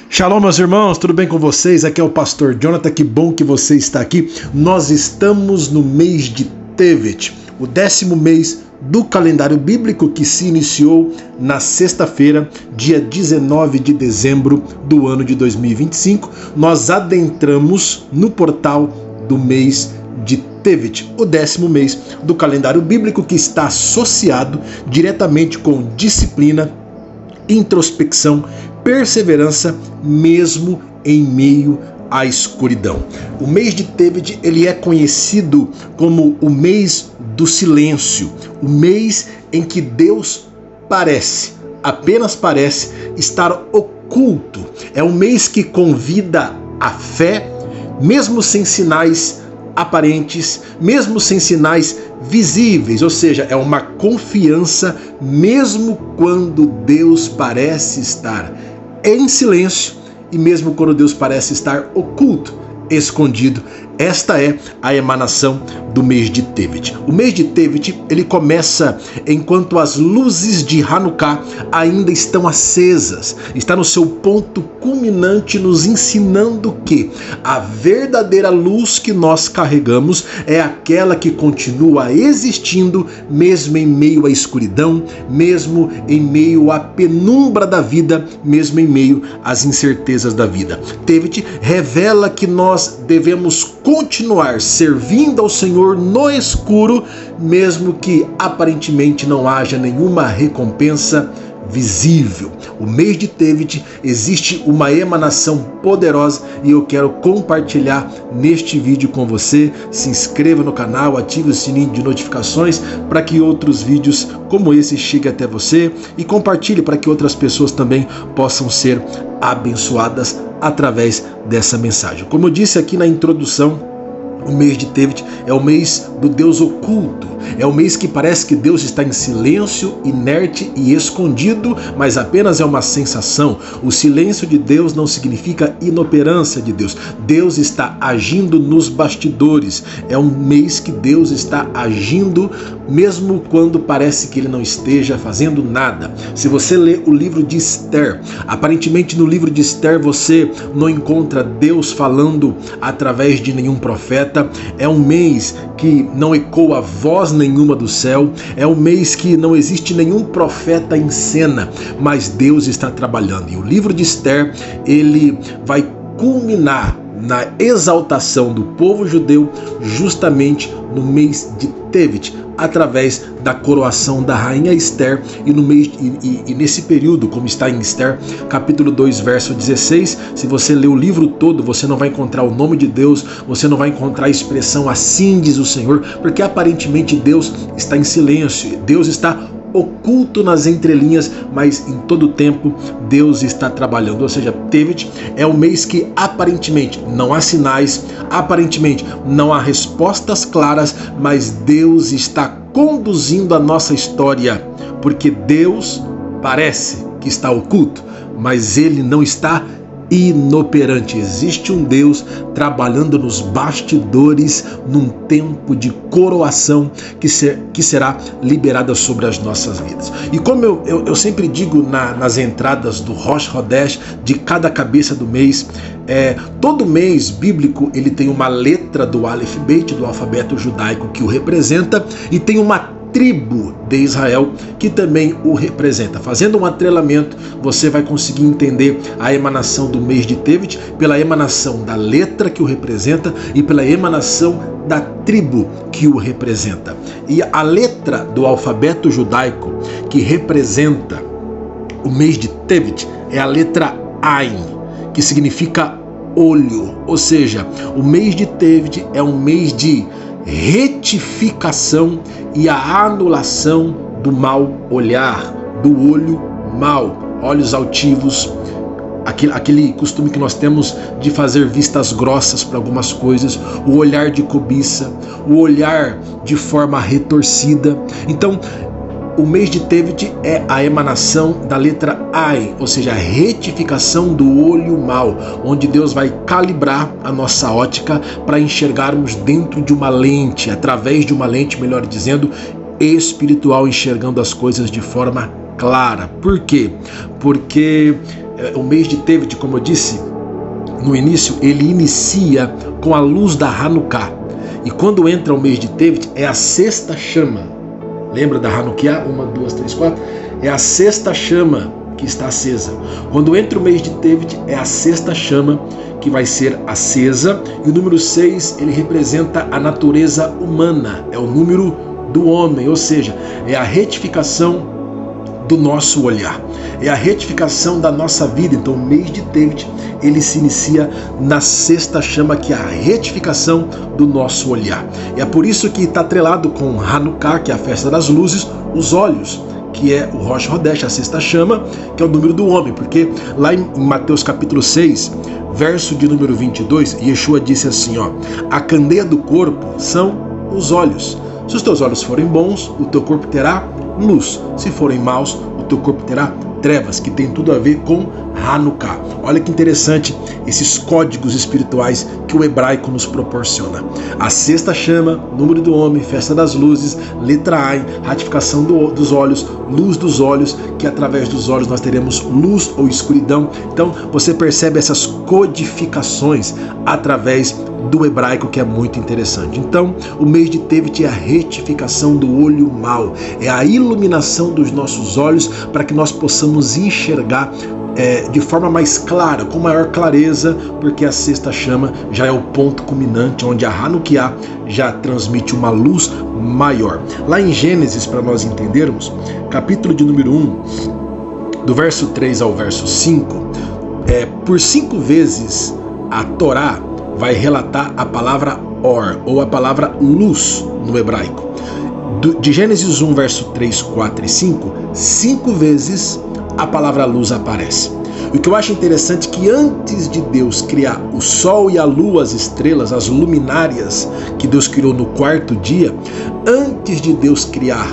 Shalom, meus irmãos, tudo bem com vocês? Aqui é o pastor Jonathan, que bom que você está aqui. Nós estamos no mês de Tevet, o 10º mês do calendário bíblico que se iniciou na sexta-feira, dia 19 de dezembro do ano de 2025. Nós adentramos no portal do mês de Tevet, o 10º mês do calendário bíblico que está associado diretamente com disciplina, introspecção, perseverança, mesmo em meio à escuridão. O mês de Tevet, ele é conhecido como o mês do silêncio, o mês em que Deus apenas parece estar oculto. É um mês que convida a fé, mesmo sem sinais aparentes, mesmo sem sinais visíveis, ou seja, é uma confiança mesmo quando Deus parece estar em silêncio e mesmo quando Deus parece estar oculto, escondido. Esta é a emanação do mês de Tevet. O mês de Tevet, ele começa enquanto as luzes de Hanukkah ainda estão acesas. Está no seu ponto culminante, nos ensinando que a verdadeira luz que nós carregamos é aquela que continua existindo mesmo em meio à escuridão, mesmo em meio à penumbra da vida, mesmo em meio às incertezas da vida. Tevet revela que nós devemos continuar servindo ao Senhor no escuro, mesmo que aparentemente não haja nenhuma recompensa visível. O mês de Tevet existe uma emanação poderosa e eu quero compartilhar neste vídeo com você. Se inscreva no canal, ative o sininho de notificações para que outros vídeos como esse cheguem até você e compartilhe para que outras pessoas também possam ser abençoadas através dessa mensagem. Como eu disse aqui na introdução, o mês de Tevet é o mês do Deus oculto, é o mês que parece que Deus está em silêncio, inerte e escondido, mas apenas é uma sensação. O silêncio de Deus não significa inoperância de Deus. Deus está agindo nos bastidores. É um mês que Deus está agindo mesmo quando parece que Ele não esteja fazendo nada. Se você ler o livro de Esther, aparentemente no livro de Esther você não encontra Deus falando através de nenhum profeta. É um mês que não ecoa voz nenhuma do céu, é um mês que não existe nenhum profeta em cena, mas Deus está trabalhando. E o livro de Esther, ele vai culminar na exaltação do povo judeu justamente no mês de Tevet, através da coroação da rainha Esther, e nesse período, como está em Esther, capítulo 2, verso 16, se você ler o livro todo, você não vai encontrar o nome de Deus, você não vai encontrar a expressão assim diz o Senhor, porque aparentemente Deus está em silêncio, Deus está oculto nas entrelinhas, mas em todo tempo Deus está trabalhando. Ou seja, Tevet é um mês que aparentemente não há sinais, aparentemente não há respostas claras, mas Deus está conduzindo a nossa história, porque Deus parece que está oculto, mas Ele não está inoperante. Existe um Deus trabalhando nos bastidores num tempo de coroação que será liberada sobre as nossas vidas. E como eu sempre digo nas entradas do Rosh Hodesh, de cada cabeça do mês, todo mês bíblico ele tem uma letra do Aleph Bet, do alfabeto judaico, que o representa, e tem uma tribo de Israel que também o representa. Fazendo um atrelamento, você vai conseguir entender a emanação do mês de Tevet pela emanação da letra que o representa e pela emanação da tribo que o representa. E a letra do alfabeto judaico que representa o mês de Tevet é a letra Ain, que significa olho, ou seja, o mês de Tevet é um mês de retificação e a anulação do mau olhar, do olho mau, olhos altivos, aquele costume que nós temos de fazer vistas grossas para algumas coisas, o olhar de cobiça, o olhar de forma retorcida. Então, o mês de Tevet é a emanação da letra Ai, ou seja, a retificação do olho mau, onde Deus vai calibrar a nossa ótica para enxergarmos dentro de uma lente, através de uma lente, melhor dizendo, espiritual, enxergando as coisas de forma clara. Por quê? Porque o mês de Tevet, como eu disse no início, ele inicia com a luz da Hanukkah. E quando entra o mês de Tevet, é a sexta chama. Lembra da Hanukkah? 1, 2, 3, 4. É a sexta chama que está acesa. Quando entra o mês de Tevet, é a sexta chama que vai ser acesa. E o número 6, ele representa a natureza humana. É o número do homem, ou seja, é a retificação do nosso olhar, é a retificação da nossa vida. Então o mês de Tevet, ele se inicia na sexta chama, que é a retificação do nosso olhar. É por isso que está atrelado com Hanukkah, que é a festa das luzes, os olhos, que é o Rosh Hodesh, a sexta chama, que é o número do homem, porque lá em Mateus capítulo 6, verso de número 22, Yeshua disse assim, a candeia do corpo são os olhos. Se os teus olhos forem bons, o teu corpo terá luz. Se forem maus, o teu corpo terá trevas, que tem tudo a ver com Hanukkah. Olha que interessante esses códigos espirituais que o hebraico nos proporciona. A sexta chama, número do homem, festa das luzes, letra Ain, ratificação dos olhos, luz dos olhos, que através dos olhos nós teremos luz ou escuridão. Então você percebe essas codificações através do hebraico, que é muito interessante. Então o mês de Tevet é a retificação do olho mau, é a iluminação dos nossos olhos para que nós possamos enxergar de forma mais clara, com maior clareza, porque a sexta chama já é o ponto culminante, onde a Hanukkah já transmite uma luz maior. Lá em Gênesis, para nós entendermos, capítulo de número 1, do verso 3 ao verso 5, por 5 vezes a Torá vai relatar a palavra or, ou a palavra luz no hebraico. De Gênesis 1, verso 3, 4 e 5, 5 vezes a palavra luz aparece. O que eu acho interessante é que antes de Deus criar o sol e a lua, as estrelas, as luminárias que Deus criou no 4º dia, antes de Deus criar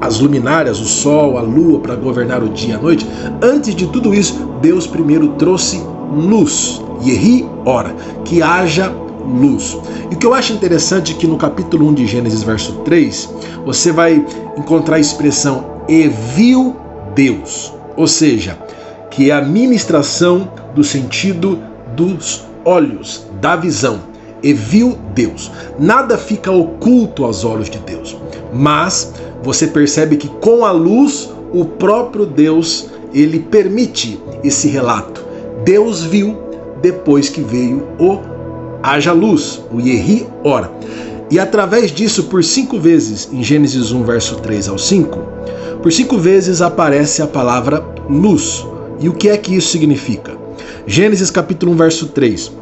as luminárias, o sol, a lua, para governar o dia e a noite, antes de tudo isso, Deus primeiro trouxe luz, Yehi ora, que haja luz. E o que eu acho interessante é que no capítulo 1 de Gênesis, verso 3, você vai encontrar a expressão e viu Deus, ou seja, que é a ministração do sentido dos olhos, da visão. E viu Deus. Nada fica oculto aos olhos de Deus, mas você percebe que com a luz, o próprio Deus, ele permite esse relato. Deus viu depois que veio o haja luz, o Yehi ora. E através disso, por 5 vezes, em Gênesis 1, verso 3 ao 5, por 5 vezes aparece a palavra luz. E o que é que isso significa? Gênesis capítulo 1, verso 3.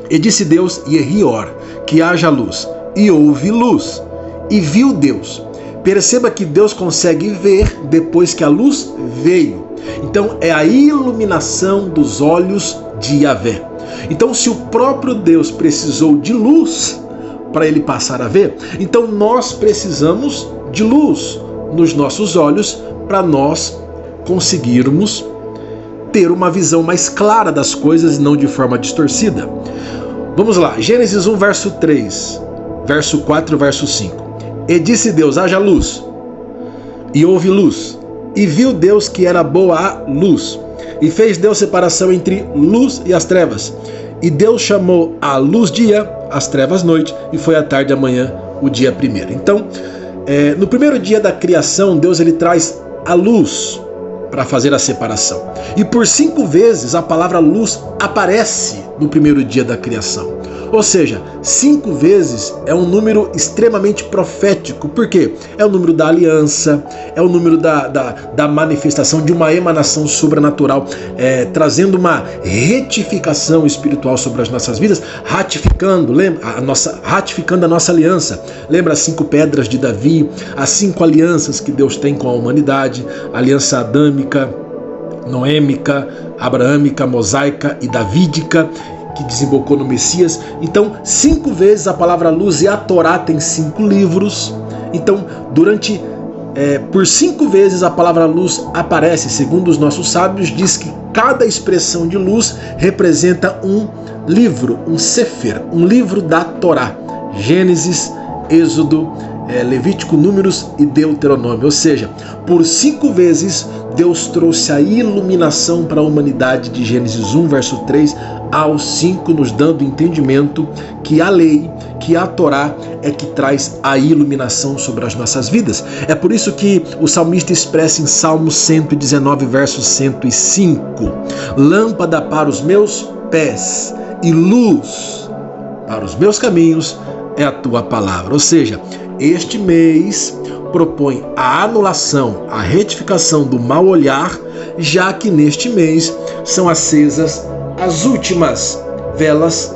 E disse Deus, Yehi ora, que haja luz. E houve luz. E viu Deus. Perceba que Deus consegue ver depois que a luz veio. Então é a iluminação dos olhos de Yahvé. Então se o próprio Deus precisou de luz para ele passar a ver, então nós precisamos de luz nos nossos olhos para nós conseguirmos ter uma visão mais clara das coisas e não de forma distorcida. Vamos lá, Gênesis 1, verso 3, verso 4, verso 5. E disse Deus, haja luz. E houve luz. E viu Deus que era boa a luz. E fez Deus separação entre luz e as trevas. E Deus chamou a luz dia, as trevas noite, e foi a tarde e a manhã o dia primeiro. Então, no primeiro dia da criação, Deus ele traz a luz para fazer a separação. E por 5 vezes a palavra luz aparece no primeiro dia da criação. Ou seja, 5 vezes é um número extremamente profético. Por quê? É o número da aliança, é o número da manifestação de uma emanação sobrenatural, trazendo uma retificação espiritual sobre as nossas vidas, ratificando a nossa aliança. Lembra as 5 pedras de Davi, as 5 alianças que Deus tem com a humanidade, a aliança adâmica, noêmica, abraâmica, mosaica e davídica, que desembocou no Messias. Então 5 vezes a palavra luz, e a Torá tem 5 livros. Então por 5 vezes a palavra luz aparece. Segundo os nossos sábios, diz que cada expressão de luz representa um livro, um sefer, um livro da Torá. Gênesis, Êxodo, Levítico, Números e Deuteronômio. Ou seja, por 5 vezes Deus trouxe a iluminação para a humanidade de Gênesis 1, verso 3 ao 5, nos dando entendimento que a lei, que a Torá é que traz a iluminação sobre as nossas vidas. É por isso que o salmista expressa em Salmo 119, verso 105: lâmpada para os meus pés e luz para os meus caminhos é a tua palavra. Ou seja, este mês propõe a anulação, a retificação do mau olhar, já que neste mês são acesas as últimas velas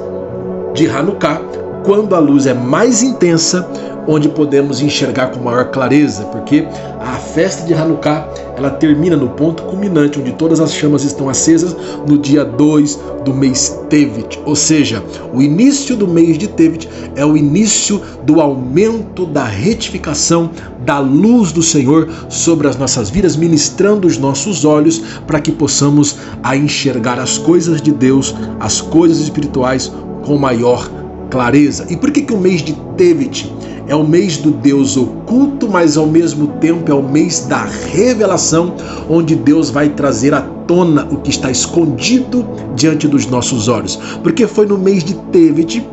de Hanukkah, quando a luz é mais intensa, onde podemos enxergar com maior clareza, porque a festa de Hanukkah, ela termina no ponto culminante, onde todas as chamas estão acesas, no dia 2 do mês Tevet. Ou seja, o início do mês de Tevet é o início do aumento da retificação da luz do Senhor sobre as nossas vidas, ministrando os nossos olhos para que possamos enxergar as coisas de Deus, as coisas espirituais com maior clareza. E por que o mês de Tevet é o mês do Deus oculto, mas ao mesmo tempo é o mês da revelação, onde Deus vai trazer à tona o que está escondido diante dos nossos olhos? Porque foi no mês de Tevet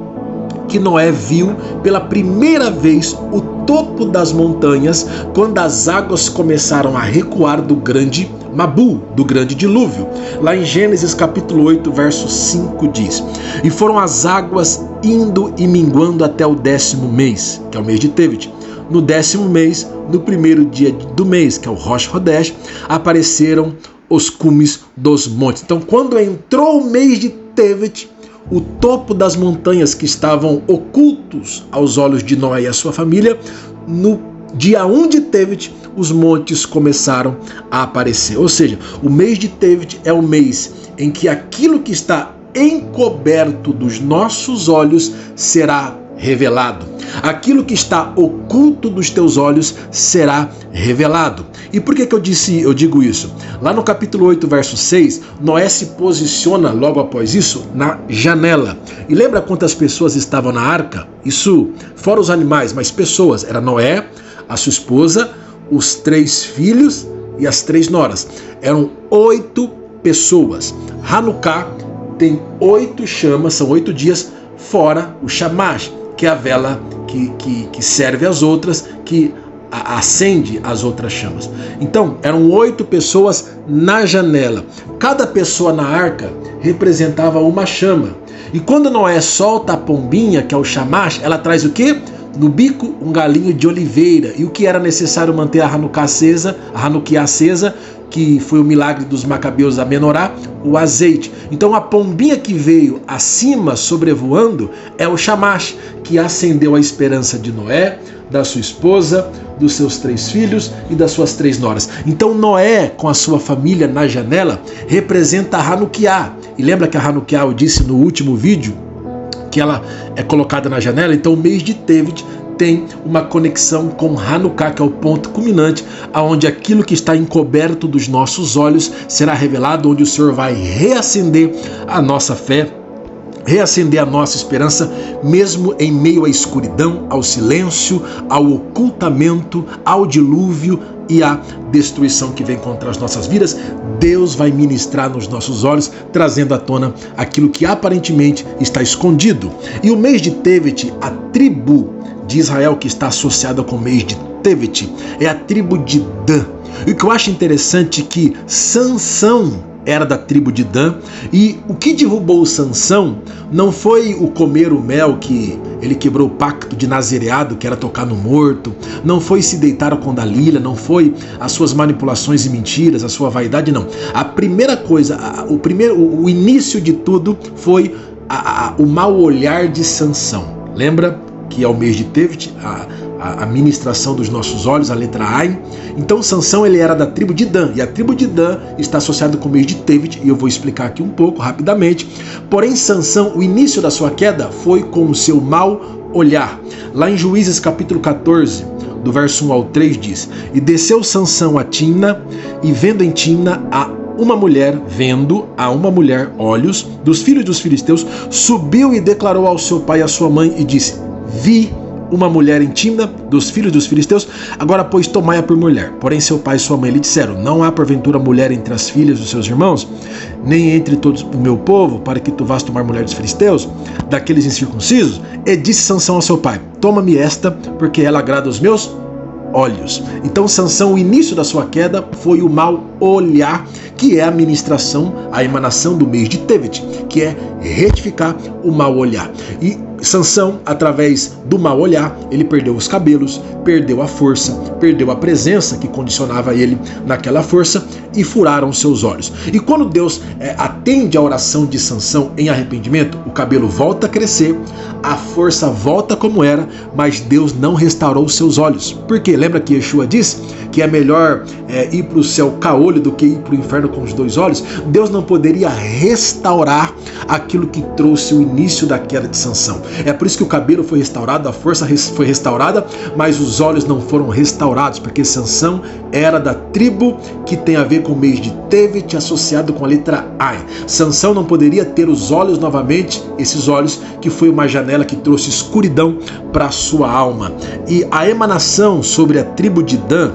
que Noé viu pela primeira vez o topo das montanhas, quando as águas começaram a recuar do grande Mabu, do grande dilúvio. Lá em Gênesis capítulo 8, verso 5 diz: e foram as águas indo e minguando até o 10º mês, que é o mês de Tevet. No 10º mês, no primeiro dia do mês, que é o Rosh Hodesh, apareceram os cumes dos montes. Então, quando entrou o mês de Tevet, o topo das montanhas que estavam ocultos aos olhos de Noé e a sua família, no dia 1 de Tevet, os montes começaram a aparecer. Ou seja, o mês de Tevet é o mês em que aquilo que está encoberto dos nossos olhos será revelado. Aquilo que está oculto dos teus olhos será revelado. E por que eu digo isso? Lá no capítulo 8, verso 6, Noé se posiciona logo após isso na janela. E lembra quantas pessoas estavam na arca? Isso fora os animais, mas pessoas. Era Noé, a sua esposa, os 3 filhos e as 3 noras. Eram 8 pessoas. Hanukkah tem 8 chamas, são 8 dias, fora o Shamash, que é a vela que serve as outras, que acende as outras chamas. Então, eram 8 pessoas na janela. Cada pessoa na arca representava uma chama. E quando Noé solta a pombinha, que é o Shamash, ela traz o quê? No bico, um galinho de oliveira. E o que era necessário manter a Hanukkah acesa, que foi o milagre dos macabeus da Menorá, o azeite. Então a pombinha que veio acima, sobrevoando, é o Shamash, que acendeu a esperança de Noé, da sua esposa, dos seus 3 filhos e das suas 3 noras. Então Noé, com a sua família na janela, representa a Hanukkah. E lembra que a Hanukkah, eu disse no último vídeo, que ela é colocada na janela? Então o mês de Tevet tem uma conexão com Hanukkah, que é o ponto culminante, aonde aquilo que está encoberto dos nossos olhos será revelado, onde o Senhor vai reacender a nossa fé, reacender a nossa esperança, mesmo em meio à escuridão, ao silêncio, ao ocultamento, ao dilúvio e à destruição que vem contra as nossas vidas. Deus vai ministrar nos nossos olhos, trazendo à tona aquilo que aparentemente está escondido. E o mês de Tevet, a tribo de Israel que está associada com o mês de Tevet, é a tribo de Dan. E o que eu acho interessante é que Sansão era da tribo de Dan, e o que derrubou Sansão não foi o comer o mel, que ele quebrou o pacto de nazereado, que era tocar no morto, não foi se deitar com Dalila, não foi as suas manipulações e mentiras, a sua vaidade, não. A primeira coisa, o início de tudo foi o mau olhar de Sansão. Lembra que é o mês de Tevet, a ministração dos nossos olhos, a letra Ain. Então Sansão, ele era da tribo de Dan, e a tribo de Dan está associada com o mês de Tevet, e eu vou explicar aqui um pouco rapidamente. Porém, Sansão, o início da sua queda foi com o seu mau olhar. Lá em Juízes capítulo 14, do verso 1 ao 3 diz: e desceu Sansão a Timna, e vendo em Timna a uma mulher olhos dos filhos dos filisteus, subiu e declarou ao seu pai e à sua mãe, e disse: vi uma mulher intímida dos filhos dos filisteus, agora pois tomai-a por mulher. Porém seu pai e sua mãe lhe disseram, não há porventura mulher entre as filhas dos seus irmãos, nem entre todos o meu povo, para que tu vás tomar mulher dos filisteus, daqueles incircuncisos? E disse Sansão ao seu pai, toma-me esta, porque ela agrada aos meus olhos. Então Sansão, o início da sua queda foi o mau olhar, que é a ministração, a emanação do mês de Tevet, que é retificar o mau olhar. E Sansão, através do mau olhar, ele perdeu os cabelos, perdeu a força, perdeu a presença que condicionava ele naquela força e furaram seus olhos. E quando Deus atende a oração de Sansão em arrependimento, o cabelo volta a crescer, a força volta como era, mas Deus não restaurou os seus olhos. Por quê? Lembra que Yeshua disse que é melhor ir para o céu caolho do que ir para o inferno com os 2 olhos? Deus não poderia restaurar aquilo que trouxe o início da queda de Sansão. É por isso que o cabelo foi restaurado, a força foi restaurada, mas os olhos não foram restaurados, porque Sansão era da tribo que tem a ver com o mês de Tevet, associado com a letra Ai. Sansão não poderia ter os olhos novamente, esses olhos que foi uma janela que trouxe escuridão para a sua alma. E a emanação sobre a tribo de Dan,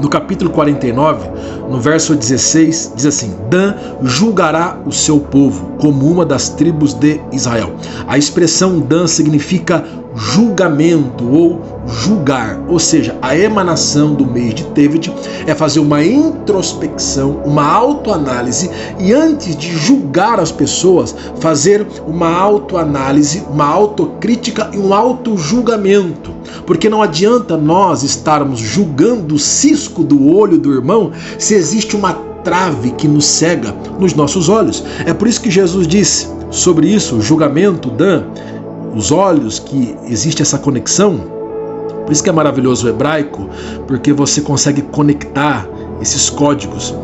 no capítulo 49, no verso 16, diz assim, Dan julgará o seu povo como uma das tribos de Israel. A expressão Dan significa julgamento ou julgar, ou seja, a emanação do mês de Tevet é fazer uma introspecção, uma autoanálise e antes de julgar as pessoas, fazer uma autoanálise, uma autocrítica e um autojulgamento. Porque não adianta nós estarmos julgando o cisco do olho do irmão se existe uma trave que nos cega nos nossos olhos. É por isso que Jesus disse sobre isso, o julgamento, Dan, os olhos, que existe essa conexão. Por isso que é maravilhoso o hebraico, porque você consegue conectar esses códigos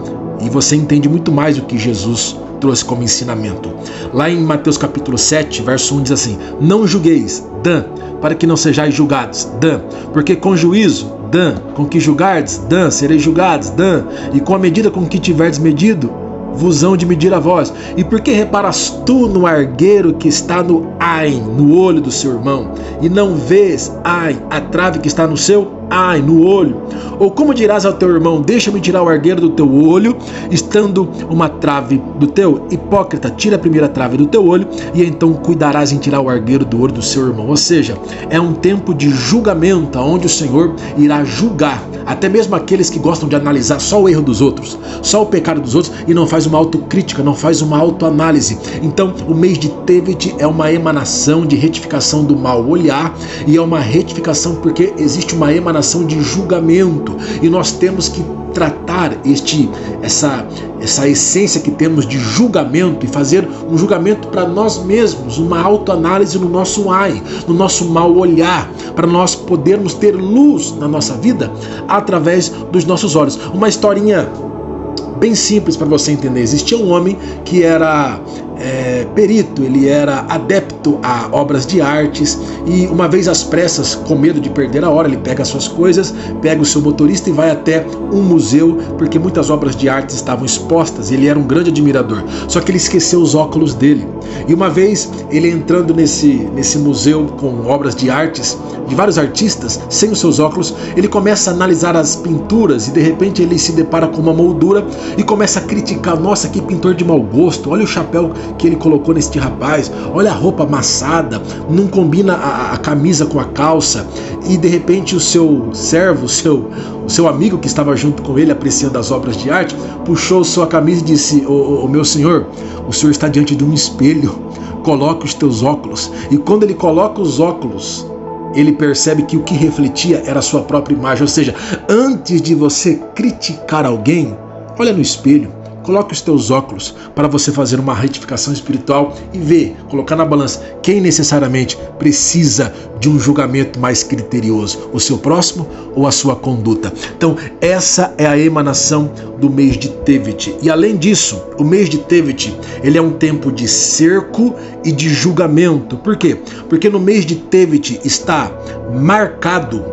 e você entende muito mais do que Jesus trouxe como ensinamento. Lá em Mateus capítulo 7, verso 1 diz assim, não julgueis, Dan, para que não sejais julgados, Dan, porque com juízo, Dan, com que julgardes, Dan, sereis julgados, Dan, e com a medida com que tiverdes medido, vos hão de medir a vós. E por que reparas tu no argueiro que está no Ai, no olho do seu irmão, e não vês, Ai, a trave que está no seu Ai, no olho? Ou como dirás ao teu irmão, deixa-me tirar o argueiro do teu olho, estando uma trave do teu? Hipócrita, tira a primeira trave do teu olho, e então cuidarás em tirar o argueiro do olho do seu irmão. Ou seja, é um tempo de julgamento, onde o Senhor irá julgar, até mesmo aqueles que gostam de analisar só o erro dos outros, só o pecado dos outros, e não faz uma autocrítica, não faz uma autoanálise. Então, o mês de Tevet é uma emanação de retificação do mal olhar, e é uma retificação porque existe uma emanação de julgamento, e nós temos que tratar essa essência que temos de julgamento e fazer um julgamento para nós mesmos, uma autoanálise no nosso ai, no nosso mal olhar, para nós podermos ter luz na nossa vida através dos nossos olhos. Uma historinha bem simples para você entender. Existia um homem que era perito, ele era adepto a obras de artes, e uma vez às pressas, com medo de perder a hora, ele pega as suas coisas, pega o seu motorista e vai até um museu, porque muitas obras de arte estavam expostas, e ele era um grande admirador, só que ele esqueceu os óculos dele. E uma vez, ele entrando nesse museu com obras de artes, de vários artistas, sem os seus óculos, ele começa a analisar as pinturas, e de repente ele se depara com uma moldura, e começa a criticar, nossa, que pintor de mau gosto, olha o chapéu que ele colocou neste rapaz, olha a roupa amassada, não combina a camisa com a calça. E de repente o seu servo, o seu amigo que estava junto com ele apreciando as obras de arte, puxou sua camisa e disse, ô meu senhor, o senhor está diante de um espelho, coloque os teus óculos. E quando ele coloca os óculos, ele percebe que o que refletia era a sua própria imagem. Ou seja, antes de você criticar alguém, olha no espelho, coloque os teus óculos para você fazer uma retificação espiritual e ver, colocar na balança quem necessariamente precisa de um julgamento mais criterioso, o seu próximo ou a sua conduta. Então, essa é a emanação do mês de Tevet. E além disso, o mês de Tevet, ele é um tempo de cerco e de julgamento. Por quê? Porque no mês de Tevet está marcado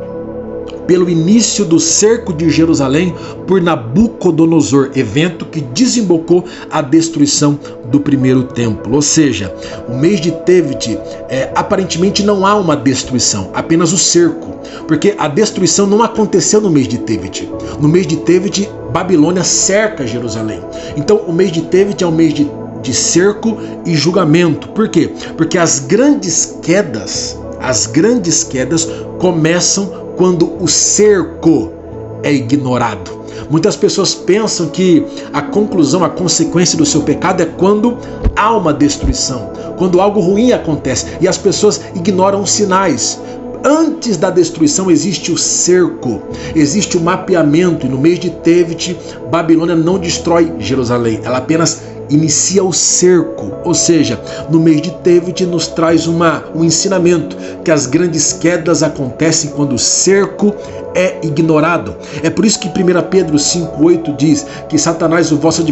pelo início do cerco de Jerusalém por Nabucodonosor, evento que desembocou a destruição do primeiro templo. Ou seja, o mês de Tevet, aparentemente não há uma destruição, apenas o cerco, porque a destruição não aconteceu no mês de Tevet. No mês de Tevet, Babilônia cerca Jerusalém. Então o mês de Tevet é um mês de cerco e julgamento. Por quê? Porque as grandes quedas começam quando o cerco é ignorado. Muitas pessoas pensam que a conclusão, a consequência do seu pecado é quando há uma destruição, quando algo ruim acontece, e as pessoas ignoram os sinais. Antes da destruição existe o cerco, existe o mapeamento, e no mês de Tevet, Babilônia não destrói Jerusalém, ela apenas inicia o cerco. Ou seja, no mês de Tevet nos traz um ensinamento, que as grandes quedas acontecem quando o cerco é ignorado. É por isso que 1 Pedro 5,8 diz que Satanás, o vosso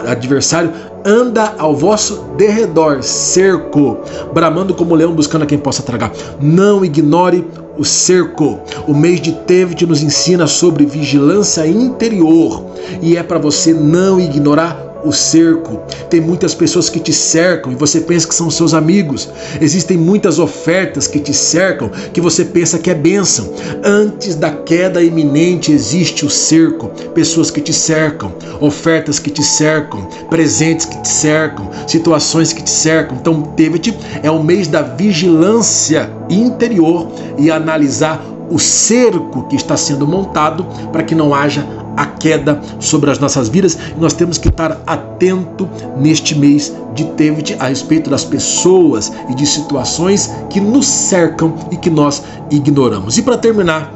adversário, anda ao vosso derredor, cerco, bramando como leão, buscando a quem possa tragar. Não ignore o cerco. O mês de Tevet nos ensina sobre vigilância interior, e é para você não ignorar o cerco. Tem muitas pessoas que te cercam e você pensa que são seus amigos. Existem muitas ofertas que te cercam que você pensa que é bênção. Antes da queda iminente existe o cerco. Pessoas que te cercam, ofertas que te cercam, presentes que te cercam, situações que te cercam. Então Tevet é o mês da vigilância interior e analisar o cerco que está sendo montado para que não haja a queda sobre as nossas vidas. E nós temos que estar atento neste mês de Tevet a respeito das pessoas e de situações que nos cercam e que nós ignoramos. E para terminar,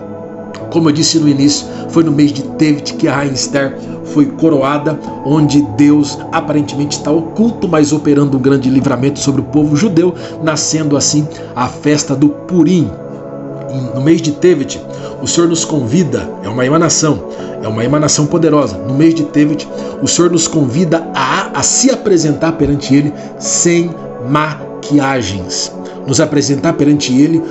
como eu disse no início, foi no mês de Tevet que a rainha Esther foi coroada, onde Deus aparentemente está oculto, mas operando um grande livramento sobre o povo judeu, nascendo assim a festa do Purim. No mês de Tevet, o Senhor nos convida, é uma emanação poderosa. No mês de Tevet, o Senhor nos convida a se apresentar perante Ele sem maquiagens, nos apresentar perante Ele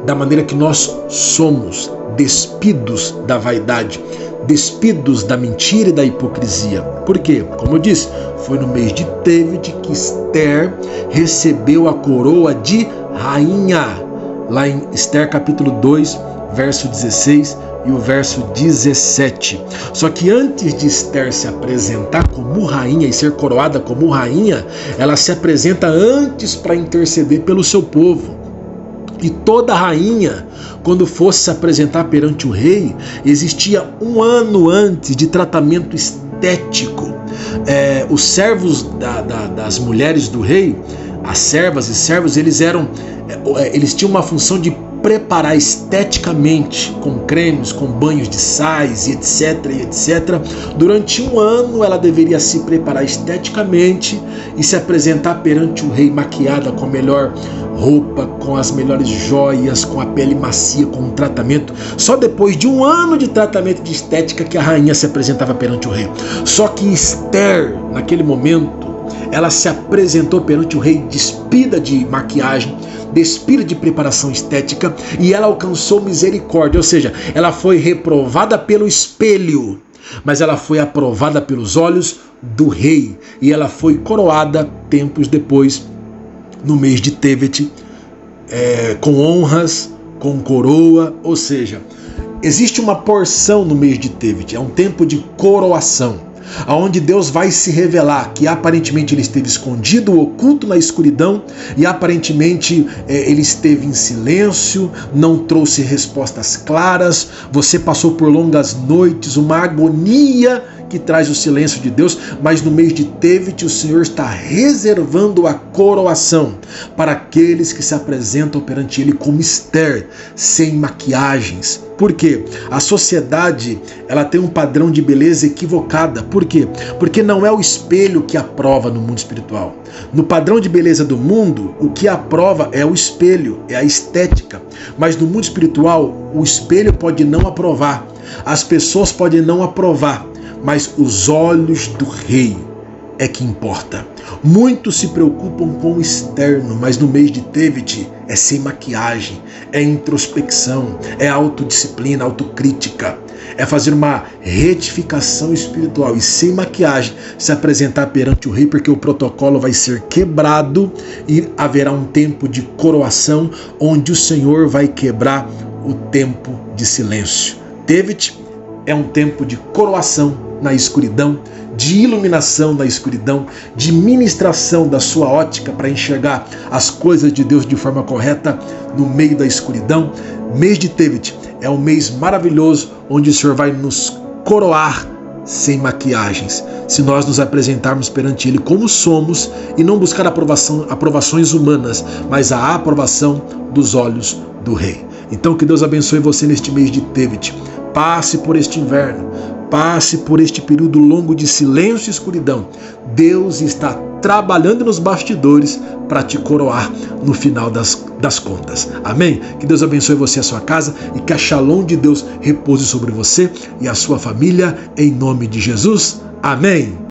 da maneira que nós somos, despidos da vaidade, despidos da mentira e da hipocrisia. Por quê? Como eu disse, foi no mês de Tevet que Esther recebeu a coroa de rainha, lá em Esther capítulo 2, verso 16 e o verso 17. Só que antes de Esther se apresentar como rainha e ser coroada como rainha, ela se apresenta antes para interceder pelo seu povo. E toda rainha, quando fosse se apresentar perante o rei, existia um ano antes de tratamento estético. Os servos das mulheres do rei, as servas e servos, eles tinham uma função de preparar esteticamente, com cremes, com banhos de sais e etc. Durante um ano ela deveria se preparar esteticamente e se apresentar perante o rei maquiada com a melhor roupa, com as melhores joias, com a pele macia, com um tratamento. Só depois de um ano de tratamento de estética que a rainha se apresentava perante o rei. Só que Esther, naquele momento, ela se apresentou perante o rei despida de maquiagem, despida de preparação estética, e ela alcançou misericórdia, ou seja, ela foi reprovada pelo espelho, mas ela foi aprovada pelos olhos do rei, e ela foi coroada tempos depois, no mês de Tevet, com honras, com coroa. Ou seja, existe uma porção no mês de Tevet, é um tempo de coroação, aonde Deus vai se revelar que aparentemente ele esteve escondido, oculto na escuridão, e aparentemente ele esteve em silêncio, não trouxe respostas claras, você passou por longas noites, uma agonia que traz o silêncio de Deus, mas no mês de Tevet o Senhor está reservando a coroação para aqueles que se apresentam perante Ele como Esther, sem maquiagens. Por quê? A sociedade, ela tem um padrão de beleza equivocada. Por quê? Porque não é o espelho que aprova no mundo espiritual. No padrão de beleza do mundo, o que aprova é o espelho, é a estética. Mas no mundo espiritual, o espelho pode não aprovar, as pessoas podem não aprovar, mas os olhos do rei é que importa. Muitos se preocupam com o externo, mas no mês de Tevet é sem maquiagem, é introspecção, é autodisciplina, autocrítica, é fazer uma retificação espiritual e sem maquiagem se apresentar perante o rei, porque o protocolo vai ser quebrado e haverá um tempo de coroação onde o Senhor vai quebrar o tempo de silêncio. Tevet é um tempo de coroação na escuridão, de iluminação na escuridão, de ministração da sua ótica para enxergar as coisas de Deus de forma correta no meio da escuridão. Mês de Tevet é um mês maravilhoso onde o Senhor vai nos coroar sem maquiagens, se nós nos apresentarmos perante Ele como somos e não buscar aprovações humanas, mas a aprovação dos olhos do Rei. Então que Deus abençoe você neste mês de Tevet. Passe por este inverno, passe por este período longo de silêncio e escuridão. Deus está trabalhando nos bastidores para te coroar no final das contas. Amém? Que Deus abençoe você e a sua casa e que a Shalom de Deus repouse sobre você e a sua família, em nome de Jesus. Amém.